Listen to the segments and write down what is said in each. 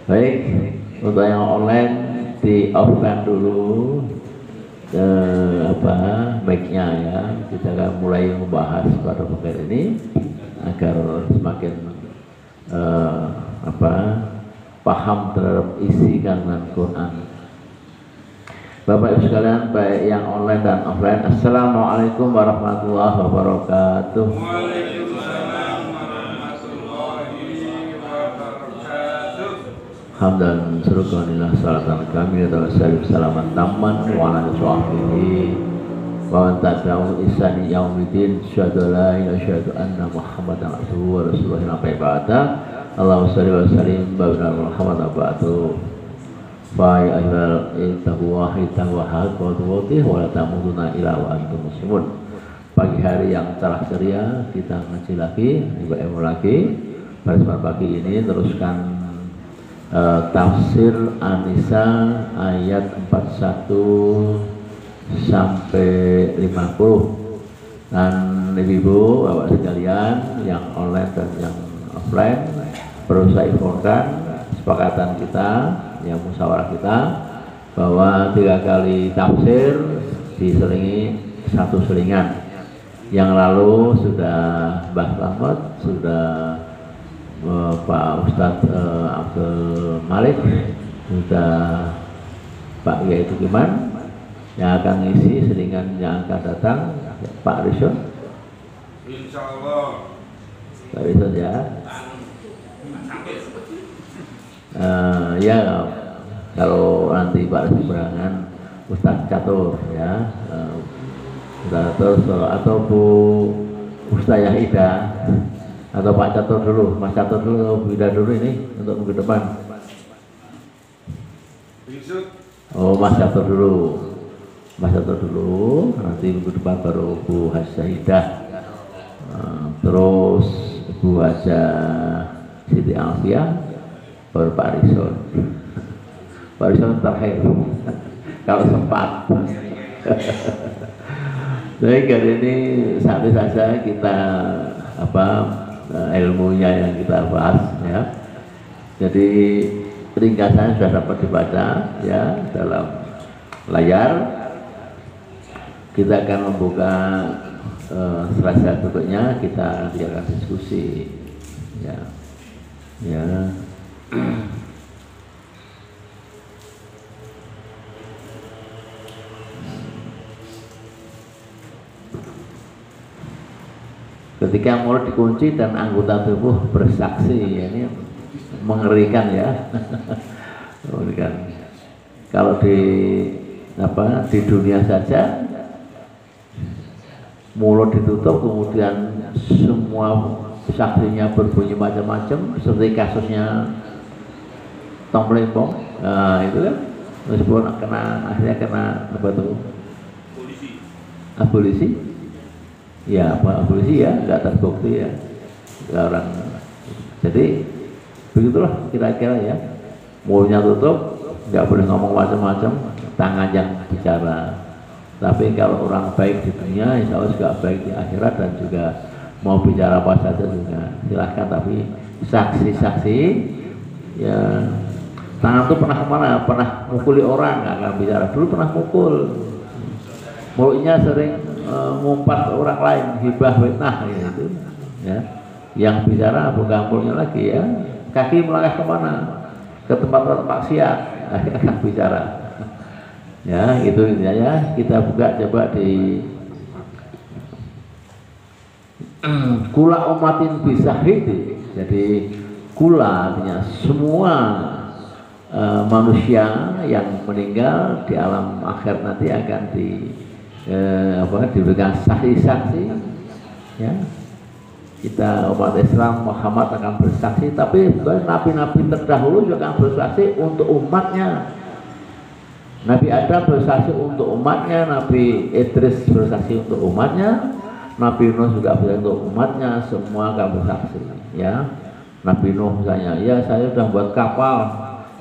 Baik, untuk yang online di offline dulu apa mic-nya ya. Kita akan mulai membahas pada pokok ini agar semakin apa paham terhadap isi kandungan Quran. Bapak Ibu sekalian, baik yang online dan offline, Assalamualaikum warahmatullahi wabarakatuh. Waalaikumsalam warahmatullahi wabarakatuh. Hamdan surganillah salatan kami wa salim salaman tamman wa ala sahbihi wa man tabi'ahu ihsani yaumidin syahadu la ilaha syahadu anna muhammadan abduhu wa rasuluhu la ba'da. Allahumma shalli wa sallim baraka Muhammad ba'du. Fa ya ayyuhal ittaqwa haqqa wa la tamutunna illa wa antum muslimun. Pagi hari yang cerah ceria kita ngaji lagi, ibadah lagi. Pada kesempatan pagi ini teruskan tafsir An-Nisa ayat 41 sampai 50. Dan ibu-ibu, bapak sekalian yang online dan yang offline, perlu saya infokan kesepakatan kita, yang musyawarah kita, bahwa 3 kali tafsir diselingi 1 selingan. Yang lalu sudah Mbah Rahmat, sudah Pak Ustadz Abdul Malik, sudah Pak Yaitu Kiman yang akan ngisi selingan yang akan datang, Pak Rishon. Insyaallah. Pak Rishon ya. Ya kalau nanti Pak Rishon berangan Ustadz Catur ya, Ustadz Catur atau Bu Ustayah Ida atau Pak Catur dulu, Mas Catur dulu, Bu Ida dulu ini untuk minggu depan. Oh, Mas Catur dulu. Mas Catur dulu, nanti minggu depan baru Bu Hasyahidah, terus Bu Haja Siti Alfiah, baru Pak Rishon. Pak Rishon terakhir kalau sempat. Jadi kali ini sampai saja kita ilmunya yang kita bahas ya. Jadi ringkasannya sudah dapat dibaca ya dalam layar. Kita akan membuka slide berikutnya, kita nanti akan diskusi ya. Ketika mulut dikunci dan anggota tubuh bersaksi, ya, ini mengerikan ya. Mengerikan. Kalau di dunia saja mulut ditutup kemudian semua saksinya berbunyi macam-macam seperti kasusnya Tom Lembong, nah itu kan meskipun akhirnya kena apa tuh? Abolisi. Ya, polisi ya, nggak terbukti ya orang. Jadi begitulah kira-kira ya. Mulutnya tutup, nggak boleh ngomong macam-macam, tangan yang bicara. Tapi kalau orang baik di dunia, insya Allah juga baik di akhirat, dan juga mau bicara apa saja juga silahkan. Tapi saksi-saksi ya, tangan tuh pernah kemana? Pernah mukuli orang, nggak akan bicara. Dulu pernah mukul. Mulutnya sering ngumpat orang lain, hibah fitnah gitu ya. Yang bicara bukan mulutnya lagi ya, kaki melangkah kemana? Ke tempat-tempat maksiat, akan bicara ya. Itu intinya ya. Kita buka coba di kula umatin bisahidi. Jadi kula artinya semua manusia yang meninggal di alam akhir nanti akan diberikan saksi-saksi ya. Kita umat Islam Muhammad akan bersaksi, tapi nabi-nabi terdahulu juga akan bersaksi untuk umatnya. Nabi Adam bersaksi untuk umatnya, Nabi Idris bersaksi untuk umatnya, Nabi Nuh juga bersaksi untuk umatnya, semua akan bersaksi ya. Nabi Nuh misalnya, ya saya sudah buat kapal,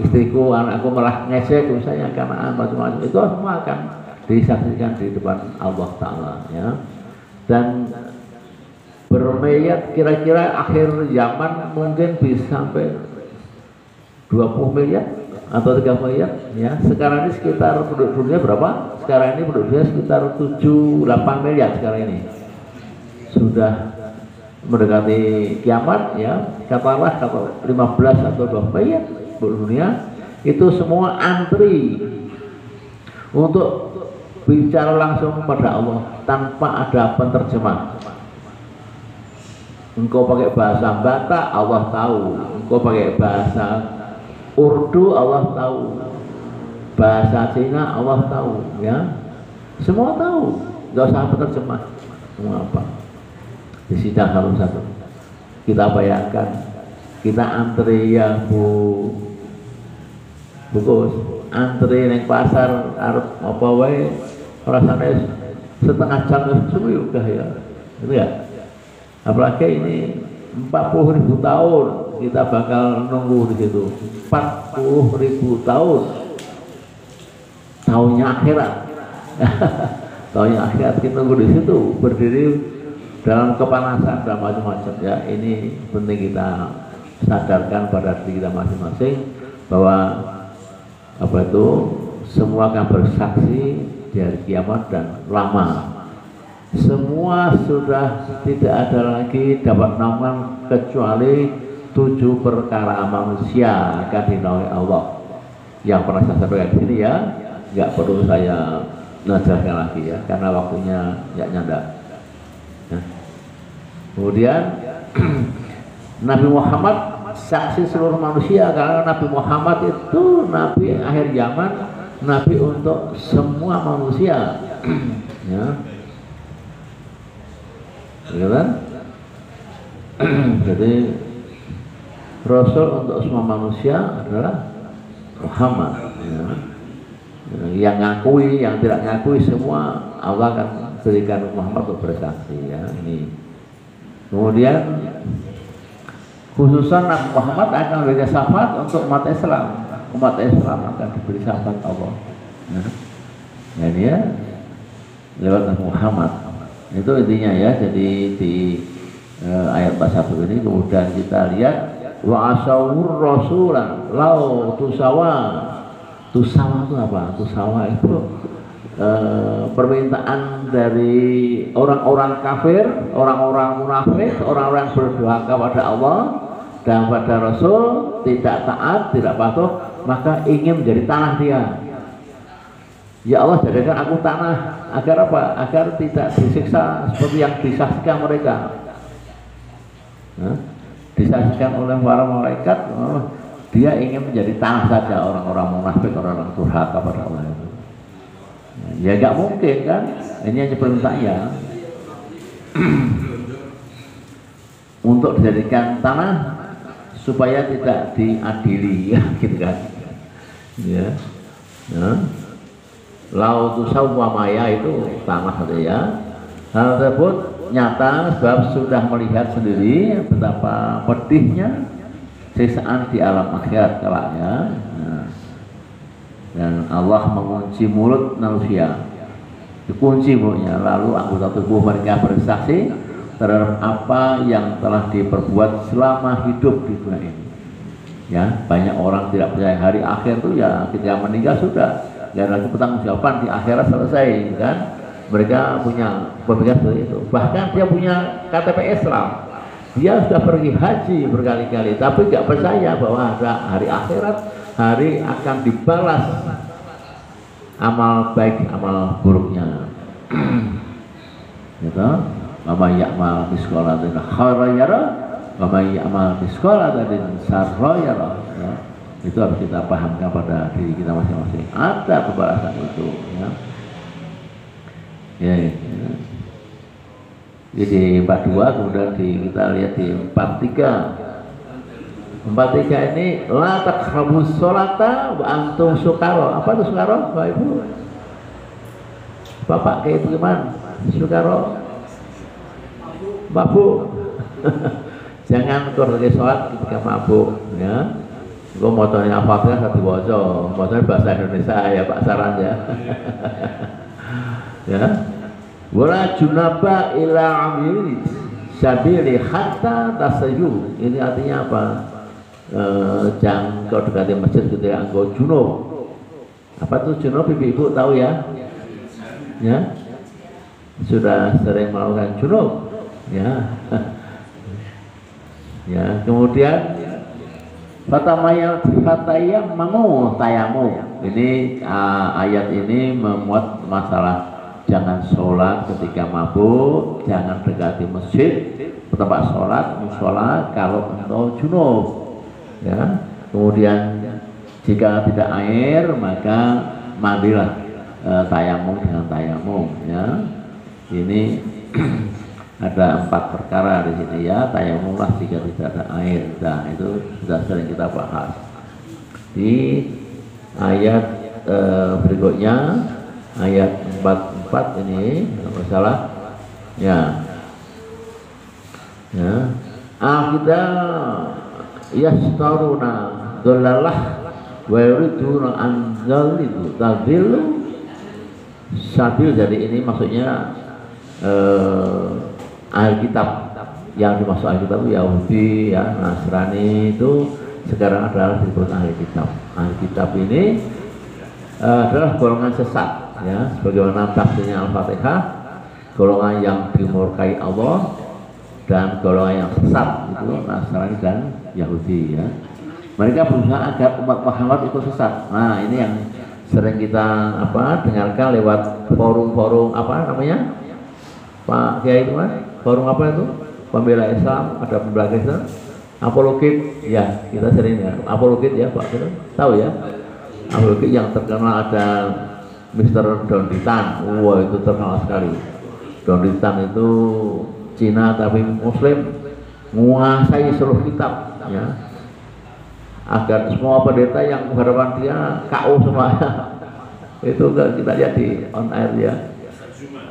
istriku, anakku malah ngesek misalnya karena macam-macam, itu semua akan disaksikan di depan Allah Ta'ala ya. Dan bermayat kira-kira akhir zaman mungkin bisa sampai 20 miliar atau 3 miliar ya. Sekarang ini sekitar penduduk dunia berapa? Sekarang ini penduduk dunia sekitar 7-8 miliar sekarang ini. Sudah mendekati kiamat ya, katakanlah 15 atau 20 miliar penduduk dunia itu semua antri untuk bicara langsung pada Allah tanpa ada penerjemah. Engkau pakai bahasa Batak, Allah tahu. Engkau pakai bahasa Urdu, Allah tahu. Bahasa Cina, Allah tahu. Ya, semua tahu. Gak usah penerjemah. Semua apa? Di sidang satu-satu. Kita bayangkan, kita antri ya Bukus, antri neng pasar, arep apa wae, rasanya setengah jam semua juga ya. Itu ya. Apalagi ini 40.000 tahun kita bakal nunggu di situ. 40.000 tahun. Tahunnya akhirat. Tahunnya akhirat kita nunggu di situ, berdiri dalam kepanasan dan macam-macam ya. Ini penting kita sadarkan pada diri kita masing-masing bahwa apa itu semua akan bersaksi di hari kiamat dan lama. Semua sudah tidak ada lagi dapat naungan kecuali 7 perkara manusia akan dinaungi Allah. Yang pernah saya sampaikan di sini ya, nggak perlu saya jelaskan lagi ya, karena waktunya nggak nyanda. Nah, kemudian Nabi Muhammad saksi seluruh manusia, karena Nabi Muhammad itu Nabi akhir zaman, Nabi untuk semua manusia. Ya. Ya kan? Jadi Rasul untuk semua manusia adalah Muhammad ya. Yang ngakui, yang tidak ngakui semua Allah akan berikan Muhammad untuk bersaksi ya. Ini kemudian khususan Nabi Muhammad akan memberikan syafaat untuk umat Islam. Umat Islam akan diberi syafaat Allah ya. Nah, ini ya lewat Nabi Muhammad. Itu intinya ya. Jadi di ayat 41 ini kemudian kita lihat wa asawur rasulan lau tusawa. Tusawa itu apa? Tusawa itu permintaan dari orang-orang kafir, orang-orang munafik, orang-orang berdurhaka pada Allah dan pada Rasul, tidak taat, tidak patuh, maka ingin menjadi tanah dia. Ya Allah, jadikan aku tanah agar apa? Agar tidak disiksa seperti yang disaksikan mereka. Nah, disaksikan oleh para malaikat, dia ingin menjadi tanah saja orang-orang munafik, orang-orang durhaka pada Allah itu. Ya nggak mungkin kan? Ini hanya permintaannya untuk dijadikan tanah supaya tidak diadili, gitu kan? Ya. Nah. Lau tusawwa maya itu tanah saja ya. Hal tersebut nyata sebab sudah melihat sendiri betapa pedihnya siksaan di alam akhirat kelaknya. Nah, dan Allah mengunci mulut manusia, dikunci mulutnya, lalu anggota tubuh mereka bersaksi terhadap apa yang telah diperbuat selama hidup di dunia ini. Ya, banyak orang tidak percaya hari akhir itu ya ketika meninggal sudah. Dan lagi pertanggungjawaban di akhirat selesai kan, mereka punya pemikiran seperti itu. Bahkan dia punya KTP Islam, dia sudah pergi haji berkali-kali tapi nggak percaya bahwa ada hari akhirat, hari akan dibalas amal baik amal buruknya. Gitu. Mama ya'mal misqalatin khairan yara, mama ya'mal misqalatin syarran yara. Itu harus kita pahamkan pada diri kita masing-masing. Ada pembalasan itu ya. Ya. Jadi 42 kemudian kita lihat di 43. 43 ini la taqrabus sholata wa antum sukara. Apa itu sukara? Bapak Ibu. Bapak kayak itu gimana? Sukara. Mabuk. Jangan korbankan sholat ketika mabuk ya. Gue motonya Al-Fatihah satu bojo, motonya bahasa Indonesia ya Pak Saran ya. Ya. Wala junaba ila amil sabili hatta tasayu. Ini artinya apa? jangan kau dekati masjid ketika engkau junub. Apa tuh junub, ibu-ibu tahu ya? Ya, sudah sering melakukan junub, ya. Ya, kemudian fatayammamu tayamu. Ini ayat ini memuat masalah jangan sholat ketika mabuk, jangan dekati masjid, tempat sholat, musola kalau engkau junub. Ya, kemudian jika tidak air maka mandilah, tayamum dengan tayamum. Ya, ini ada 4 perkara di sini ya. Tayamumlah jika tidak ada air. Nah, itu sudah sering kita bahas. Di ayat berikutnya, ayat 44 ini masalah ya. Ya. Kita yastaruna dolalah wa yuriduna anzalidu tadillu sabil. Jadi ini maksudnya Alkitab, yang dimaksud Alkitab itu Yahudi, ya, Nasrani itu sekarang adalah disebut Alkitab. Alkitab ini adalah golongan sesat, ya, sebagaimana tafsirnya Al-Fatihah, golongan yang dimurkai Allah dan golongan yang sesat itu Nasrani dan Yahudi, ya. Mereka berusaha agar umat Muhammad itu sesat. Nah, ini yang sering kita dengarkan lewat forum-forum namanya Pak Kiai itu, forum apa itu? Pembela Islam, ada pembela Islam, apologit, ya, kita sering ya, apologit ya Pak, kita tahu ya, apologit yang terkenal ada Mr. Donditan. Wah, itu terkenal sekali. Donditan itu Cina tapi Muslim, menguasai seluruh kitab, ya, agar semua pendeta yang berhadapan dia KO semuanya. Itu kita lihat di on air ya.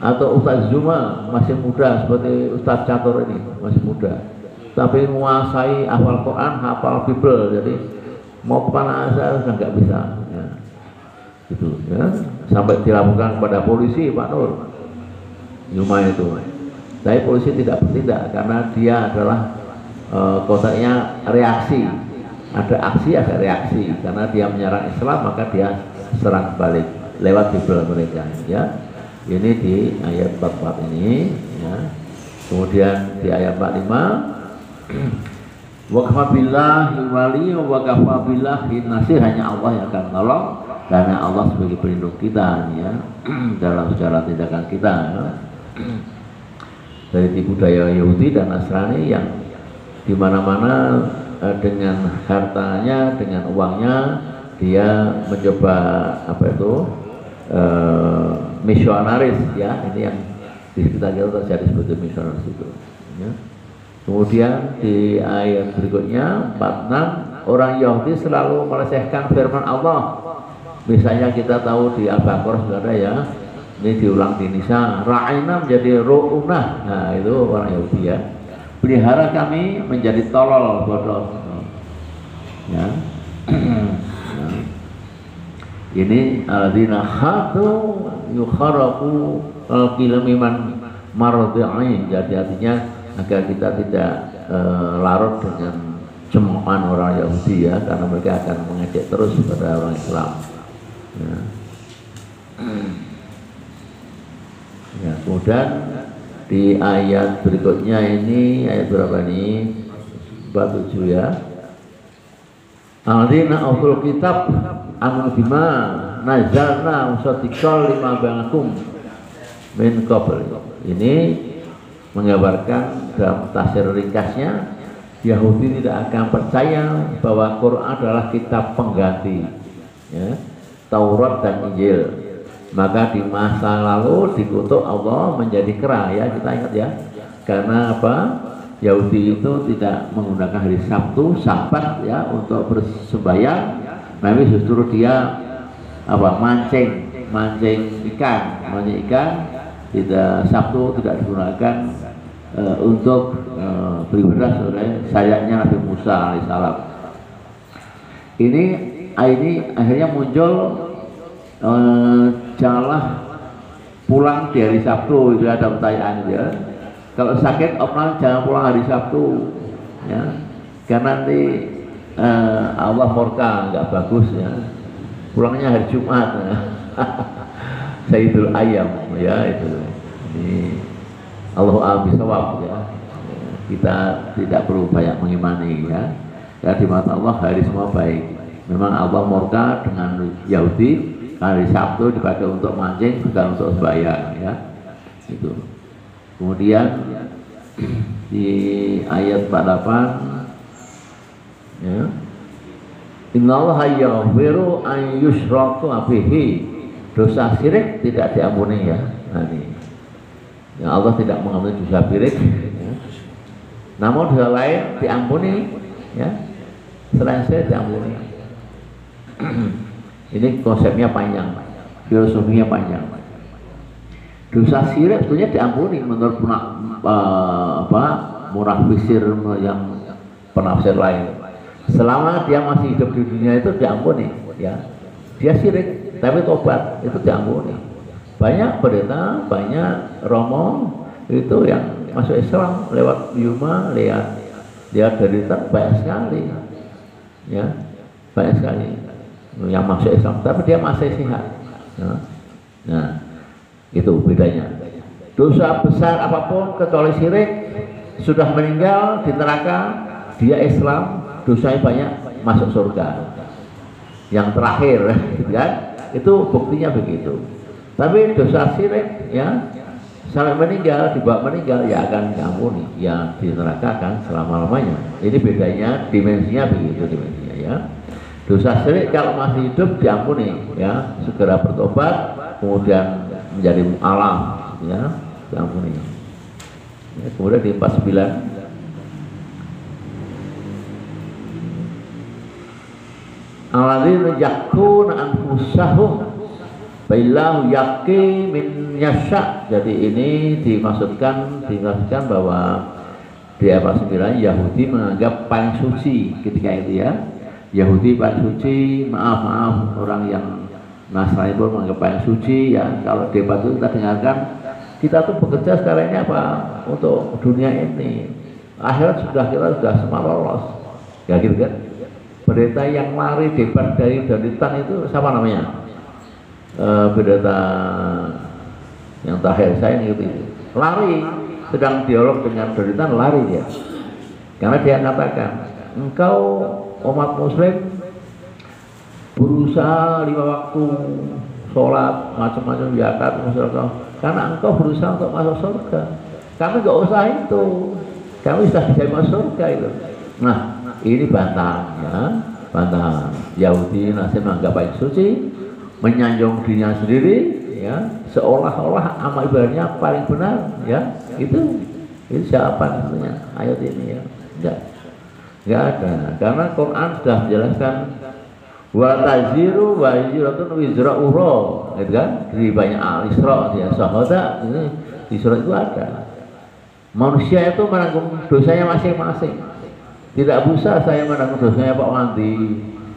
Atau Ustaz Zuma masih muda seperti Ustaz Catur ini masih muda, tapi menguasai hafal Quran, hafal Bible, jadi mau kemana saja sudah nggak bisa, ya. Gitu, ya. Sampai dilaporkan kepada polisi Pak Nur Zuma itu, tapi polisi tidak bertindak karena dia adalah kotaknya reaksi, ada aksi ada reaksi, karena dia menyerang Islam maka dia serang balik lewat Bible mereka, ya. Ini di ayat 44 ini, ya. Kemudian di ayat 45 wa kafa billahi wali wa kafa billahi nasir, hanya Allah yang akan menolong karena Allah sebagai pelindung kita, ya, dalam segala tindakan kita, ya. Dari budaya Yahudi dan Nasrani yang dimana-mana dengan hartanya, dengan uangnya dia mencoba misionaris, ya. Ini yang di sekitar kita terjadi seperti misionaris itu, ya. Kemudian di ayat berikutnya 46, orang Yahudi selalu melecehkan firman Allah. Misalnya kita tahu di Al-Baqarah sudah ada, ya. Ini diulang di Nisa, ra'ina menjadi ru'unah. Nah, itu orang Yahudi, ya. Pelihara kami menjadi tolol, bodoh, ya. Ini alladzina hatu yukharaku al-kilamiman mardi'in. Jadi artinya agar kita tidak larut dengan cemoohan orang Yahudi, ya, karena mereka akan mengejek terus pada orang Islam, ya. Ya, kemudian di ayat berikutnya ini ayat berapa nih? 47, ya. Alladzina utul kitab amanu bima nazalna musaddiqan lima ba'akum min qabl. Ini menggambarkan dalam tafsir ringkasnya, Yahudi tidak akan percaya bahwa Quran adalah kitab pengganti, ya, Taurat dan Injil. Maka di masa lalu dikutuk Allah menjadi kera, ya, kita ingat, ya. Karena apa? Yahudi itu tidak menggunakan hari Sabtu, Sabat, ya, untuk bersembahyang. Tapi justru dia mancing ikan. Tidak, Sabtu tidak digunakan untuk beribadah sebagai sayapnya Nabi Musa alaihissalam. Ini akhirnya muncul janganlah pulang di hari Sabtu, itu ada pertanyaan, ya. Kalau sakit orang jangan pulang hari Sabtu, ya, karena nanti Allah murka, nggak bagus ya. Pulangnya hari Jumat. Sayyidul Ayam ya itu. Ini Allahu a'lam bishawab ya. Kita tidak perlu banyak mengimani ya. Ya di mata Allah hari semua baik. Memang Allah murka dengan Yahudi, hari Sabtu dipakai untuk mancing bukan untuk sembahyang ya. Itu. Kemudian di ayat 48 ya. Innallaha yaghfiru an yushraka bihi. Dosa syirik tidak diampuni ya. Nah, ini. Ya Allah tidak mengampuni dosa syirik ya. Namun dosa lain diampuni ya. Selain syirik diampuni. Ini konsepnya panjang, filosofinya panjang. Dosa syirik sebetulnya diampuni menurut munafisir yang penafsir lain. Selama dia masih hidup di dunia itu diampuni ya. Dia syirik tapi tobat itu diampuni. Banyak pendeta, banyak romo itu yang masuk Islam lewat Yuma, lihat derita banyak sekali ya, banyak sekali yang masuk Islam tapi dia masih sehat ya. Nah itu bedanya. Dosa besar apapun kecuali syirik sudah meninggal di neraka, dia Islam dosanya banyak masuk surga yang terakhir gitu kan. Itu buktinya begitu. Tapi dosa syirik ya sampai meninggal, dibawa meninggal ya akan diampuni, ya di neraka kan selama-lamanya. Ini bedanya, dimensinya begitu dimensinya ya. Dosa syirik kalau masih hidup diampuni ya, segera bertobat kemudian menjadi mu'alam ya, diampuni. Ya, kemudian di 49 alladzina yakuna anfusahum billahu yaqi min yasha. Jadi ini dimaksudkan bahwa di ayat 9 Yahudi menganggap paling suci ketika itu ya. Yahudi paling suci, maaf orang yang Nasrani pun menganggap paling suci ya. Kalau debat itu kita dengarkan, kita tuh bekerja sekarang ini apa untuk dunia ini, akhirat kita sudah semua lolos ya gitu kan. Pendeta yang lari debat dari Danitan itu siapa namanya? Pendeta yang terakhir saya itu lari, sedang dialog dengan Danitan lari dia, karena dia katakan engkau umat muslim berusaha 5 waktu sholat macam-macam zakat karena engkau berusaha untuk masuk surga, kami nggak usah itu, kami sudah bisa masuk surga itu. Nah ini bantahannya, bantahan Yahudi Nasib menganggap baik suci, menyanjung dirinya sendiri ya, seolah-olah amal ibadahnya paling benar ya. Itu jawaban sebenarnya ayat ini ya. Enggak ada, karena Quran sudah menjelaskan wa taziru wa hijratun wizra ukhra, gitu kan? Di banyak al-Isra ya, sahabat ini di surat itu ada. Manusia itu menanggung dosanya masing-masing. Tidak bisa saya menanggung dosanya Pak Wandi,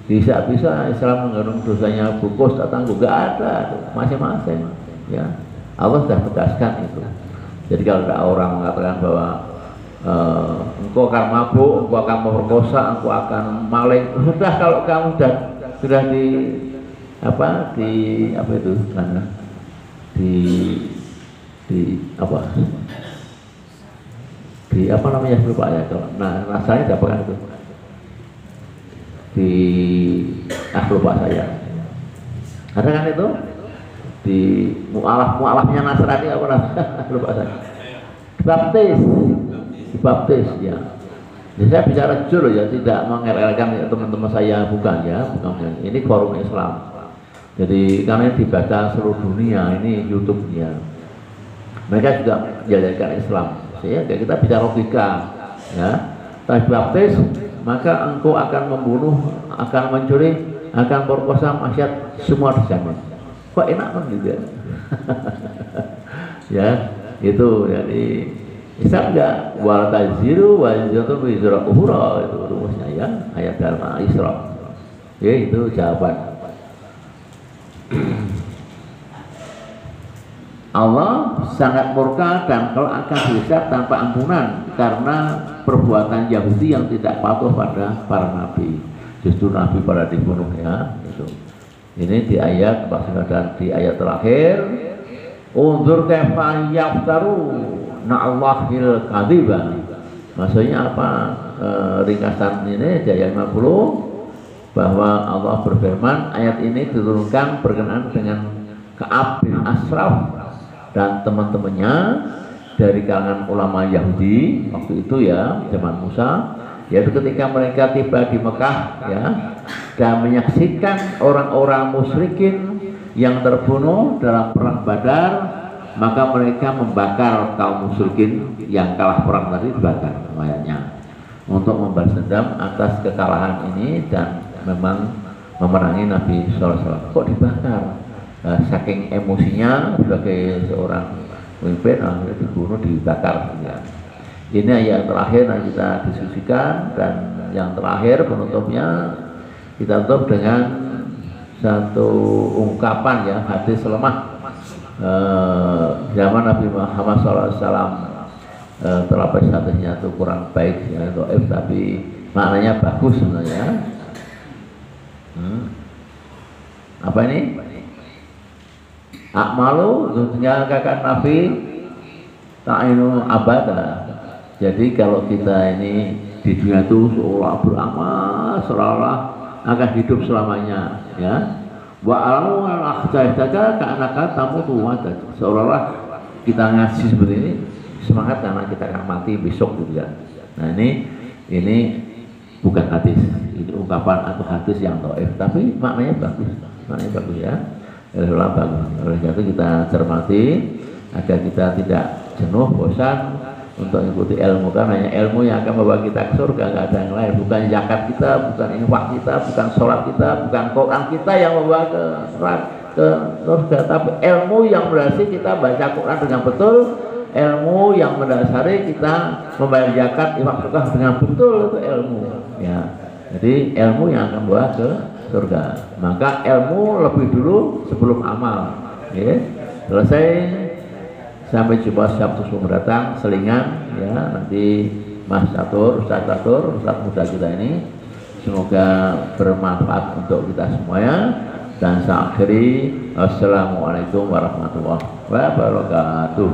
bisa-bisa Islam menanggung dosanya Bukos datang juga ada, masing-masing ya. Allah sudah tegaskan itu. Jadi kalau ada orang mengatakan bahwa engkau akan mabuk, engkau akan memperkosa, engkau akan maling, sudah kalau kamu sudah di apa itu sana di apa namanya lupa ya, nah rasanya dapatkan itu di lupa saya ada kan itu di mualafnya Nasrani apa lupa saya, dibaptis ya. Jadi saya bicara jujur ya, tidak mengelakkan teman-teman saya, bukan ya, bukan ini forum Islam. Jadi karena dibaca seluruh dunia, ini YouTube-nya mereka juga menjalankan Islam. Ya, kita bicara logika ya. Tapi baptis maka engkau akan membunuh, akan mencuri, akan berpuasa, maksiat, semua dijamin. Kok enak kan juga ya, itu jadi Islam enggak wal taziru wa jatuh wizra ukhra, itu rumusnya ya, ayat dalam Al-Isra ya. Itu jawaban. Allah sangat murka dan kalau akan dihisab tanpa ampunan karena perbuatan Yahudi yang tidak patuh pada para nabi. Justru nabi pada dibunuh ya. Gitu. Ini di ayat dan di ayat terakhir, unzur kaifa yaftaru na'allahil kadhiba. Maksudnya apa? Ringkasan ini di ayat 50 bahwa Allah berfirman, ayat ini diturunkan berkenaan dengan Ka'ab bin Ashraf dan teman-temannya dari kalangan ulama Yahudi waktu itu ya, zaman Musa, yaitu ketika mereka tiba di Mekah ya dan menyaksikan orang-orang musyrikin yang terbunuh dalam perang Badar, maka mereka membakar kaum musyrikin yang kalah perang tadi, dibakar mayatnya untuk membalas dendam atas kekalahan ini dan memang memerangi Nabi SAW. Kok dibakar? Saking emosinya sebagai seorang pemimpin akhirnya dibunuh, dibakar ya. Ini ayat terakhir yang kita diskusikan, dan yang terakhir penutupnya kita tutup dengan satu ungkapan ya, hadis lemah zaman Nabi Muhammad SAW. Terlapis hadisnya itu kurang baik ya, dhaif, tapi maknanya bagus sebenarnya. Apa ini? Akmalu dunia kakak Nabi ta'inu abada. Jadi kalau kita ini di dunia itu seolah beramal, seolah akan hidup selamanya ya. Wa alamu al-akhtaitaka ka'anaka tamutu wa'ada. Seolah kita ngaji seperti ini semangat karena kita akan mati besok gitu kan. Nah ini bukan hadis, ini ungkapan atau hadis yang dhaif, tapi maknanya bagus ya. Bagus. Oleh karena itu kita cermati agar kita tidak jenuh, bosan untuk mengikuti ilmu, karena hanya ilmu yang akan membawa kita ke surga, nggak ada yang lain. Bukan zakat kita, bukan infak kita, bukan sholat kita, bukan Quran kita yang membawa ke surga, tapi ilmu yang berhasil kita baca Quran dengan betul, ilmu yang mendasari kita membayar zakat, infak, sedekah dengan betul, itu ilmu ya. Jadi ilmu yang akan membawa ke surga. Maka ilmu lebih dulu sebelum amal ya. Selesai, sampai jumpa Sabtu mendatang, selingan ya, nanti Mas Catur, Ustaz Catur, Ustaz muda kita ini, semoga bermanfaat untuk kita semuanya. Dan saya akhiri, wassalamualaikum warahmatullahi wabarakatuh.